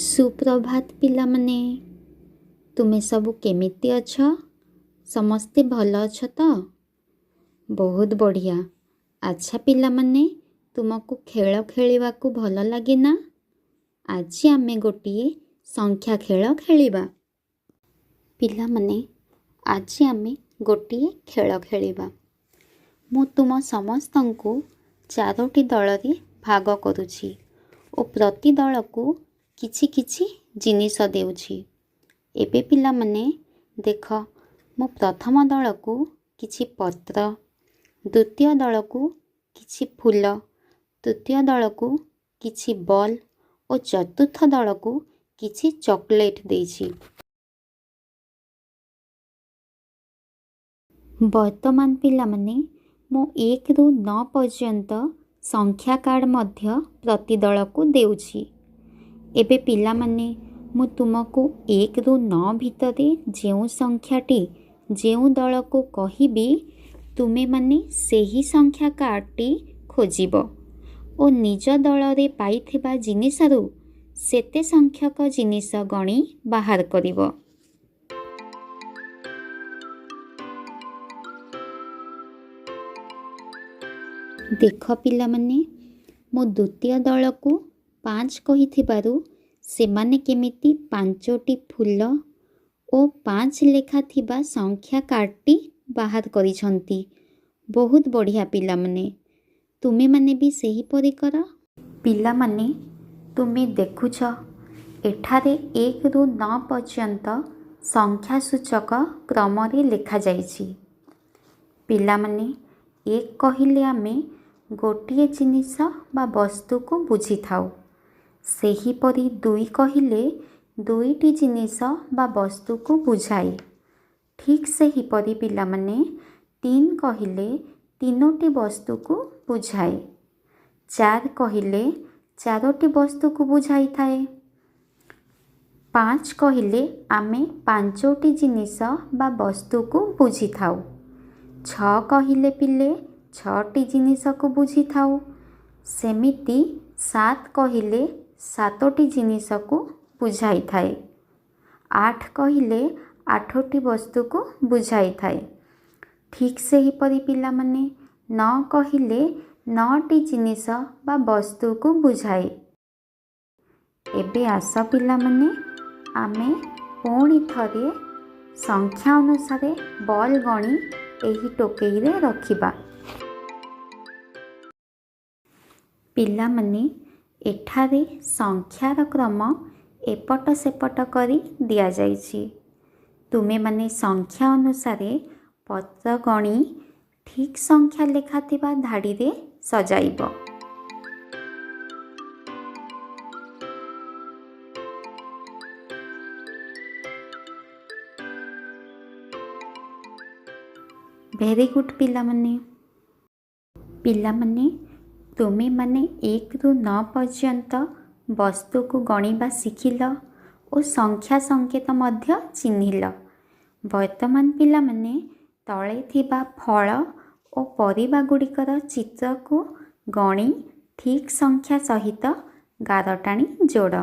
सुप्रभात पिलामने तुमे सबु केमिति अछ? समस्ते भल अछ तो? बहुत बढ़िया। अच्छा पिलामने तुमको खेल खेलिबा को भल लगे ना? आज आमे गोटिए संख्या खेल खेलिबा। पिलामने आज आमे गोटिए खेल खेलिबा। मु तुम समस्तंकु चारोटी दल रे भाग करूछि ओ प्रति दल को किछि किछि जिनिस देउछि। एबे पिलामने देख, मु प्रथम दल को किछि पत्र, द्वितीय दल को किछि फूल, तृतीय दल को किछि बॉल और चतुर्थ दल को किछि चॉकलेट देछि। वर्तमान पिलामने मु 1 रु 9 पर्यंत संख्या कार्ड मध्य प्रति दल को देउछि। एबे पिलामने मु तुमको 1 रु 9 भितरे जेउ संख्याटी जेउ दल को कहिबी तुमे माने सेही संख्या कार्डटी खोजिब ओ निज दल रे पाइथिबा जिनिसरु सेते संख्यक जिनिस गणी बाहर करिब। देख पिलामने मो द्वितीय दल को 5 कहिथिबारु सेमाने केमिति 5टी फूल ओ 5 लेखा थिबा संख्या कार्डटी बाहर करिसंती। बहुत बढ़िया पिलामने, तुमे माने भी सही परि कर। पिलामने तुमे देखुछ एठारे 1 रु 9 पर्यंत संख्या सूचक क्रम रे लेखा जाइछि। पिलामने 1 कहिले आमे गोटिए जिनिस बा वस्तु को बुझी थाउ। सेही परी 2 कहिले 2टी जिनिस बा वस्तु को बुझाए। ठीक सेही परी पिलामने 3 कहिले 3टी वस्तु को बुझाए। 4 कहिले 4टी वस्तु को बुझाई थाए। 5 कहिले आमे 5टी जिनिस बा वस्तु को बुझी थाउ। 6 कहिले पिले 6टी जिनिस को बुझी थाउ। सेमिति 7 कहिले 7टी जिनिस को बुझाई थाए। 8 कहिले 8टी वस्तु को बुझाई थाए। ठीक से ही परी पिलामने 9 कहिले 9टी जिनिस बा वस्तु को बुझाए। एबे आस पिलामने आमे पुणी थरे संख्या अनुसार बॉल गणी एही टोकेई रे रखिबा। पिलामने एठारे संख्यार क्रम एपट सेपट करी दिया जाइछि। तुमे माने संख्या अनुसार पत्र गणी ठीक संख्या लेखा थिबा धाड़ी रे सजाइब। Very good पिलामने। पिलामने तुमे माने 1 रु 9 पर्यंत वस्तु को गणिबा शिखिल और संख्या संकेत मध्य चिन्हिल। वर्तमान पिलामने तले थिबा फल और परिबा गुड़िकर चित्र को गणी ठीक संख्या सहित गार टाणी जोड़।